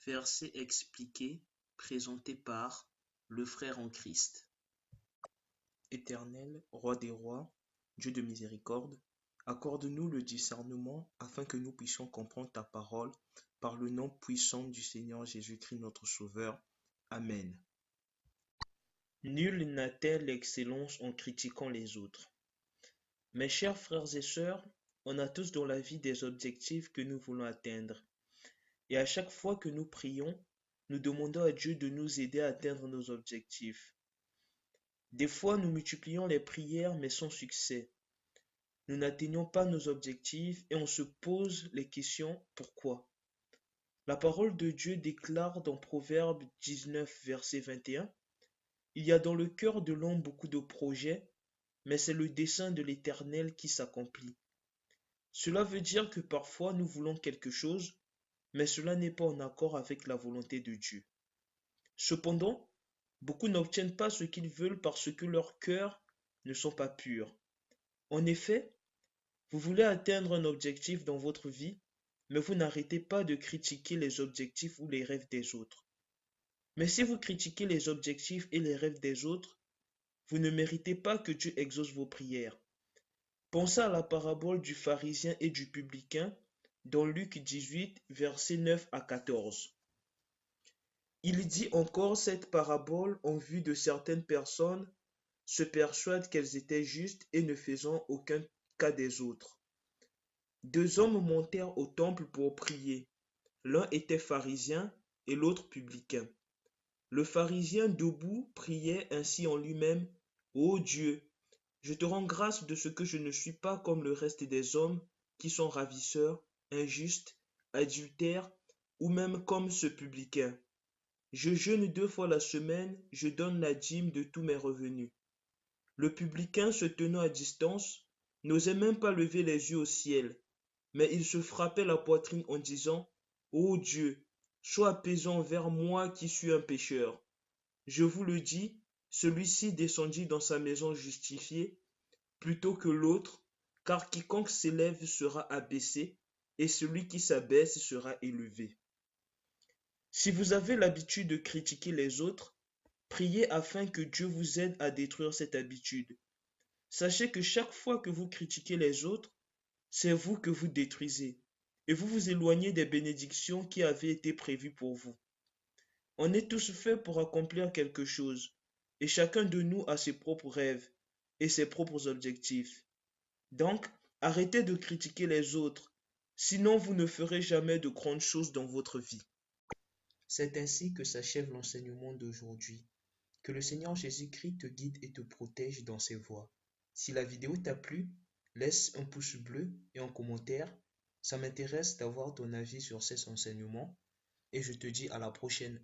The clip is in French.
Verset expliqué, présenté par le frère en Christ. Éternel, roi des rois, Dieu de miséricorde, accorde-nous le discernement afin que nous puissions comprendre ta parole par le nom puissant du Seigneur Jésus-Christ notre Sauveur. Amen. Nul n'atteint l'excellence en critiquant les autres. Mes chers frères et sœurs, on a tous dans la vie des objectifs que nous voulons atteindre. Et à chaque fois que nous prions, nous demandons à Dieu de nous aider à atteindre nos objectifs. Des fois, nous multiplions les prières mais sans succès. Nous n'atteignons pas nos objectifs et on se pose les questions pourquoi. La parole de Dieu déclare dans Proverbe 19, verset 21, « Il y a dans le cœur de l'homme beaucoup de projets, mais c'est le dessein de l'Éternel qui s'accomplit. » Cela veut dire que parfois nous voulons quelque chose, mais cela n'est pas en accord avec la volonté de Dieu. Cependant, beaucoup n'obtiennent pas ce qu'ils veulent parce que leurs cœurs ne sont pas purs. En effet, vous voulez atteindre un objectif dans votre vie, mais vous n'arrêtez pas de critiquer les objectifs ou les rêves des autres. Mais si vous critiquez les objectifs et les rêves des autres, vous ne méritez pas que Dieu exauce vos prières. Pensez à la parabole du pharisien et du publicain dans Luc 18, versets 9 à 14. Il dit encore cette parabole en vue de certaines personnes se persuadent qu'elles étaient justes et ne faisant aucun cas des autres. Deux hommes montèrent au temple pour prier. L'un était pharisien et l'autre publicain. Le pharisien debout priait ainsi en lui-même, « Ô Dieu, je te rends grâce de ce que je ne suis pas comme le reste des hommes qui sont ravisseurs, injustes, adultères ou même comme ce publicain. Je jeûne 2 fois la semaine, je donne la dîme de tous mes revenus. » Le publicain, se tenant à distance, n'osait même pas lever les yeux au ciel, mais il se frappait la poitrine en disant, « Ô Dieu, sois apaisant vers moi qui suis un pécheur. » Je vous le dis, celui-ci descendit dans sa maison justifié plutôt que l'autre, car quiconque s'élève sera abaissé, et celui qui s'abaisse sera élevé. Si vous avez l'habitude de critiquer les autres, priez afin que Dieu vous aide à détruire cette habitude. Sachez que chaque fois que vous critiquez les autres, c'est vous que vous détruisez, et vous vous éloignez des bénédictions qui avaient été prévues pour vous. On est tous faits pour accomplir quelque chose, et chacun de nous a ses propres rêves et ses propres objectifs. Donc, arrêtez de critiquer les autres, sinon vous ne ferez jamais de grandes choses dans votre vie. C'est ainsi que s'achève l'enseignement d'aujourd'hui. Que le Seigneur Jésus-Christ te guide et te protège dans ses voies. Si la vidéo t'a plu, laisse un pouce bleu et un commentaire. Ça m'intéresse d'avoir ton avis sur ces enseignements et je te dis à la prochaine.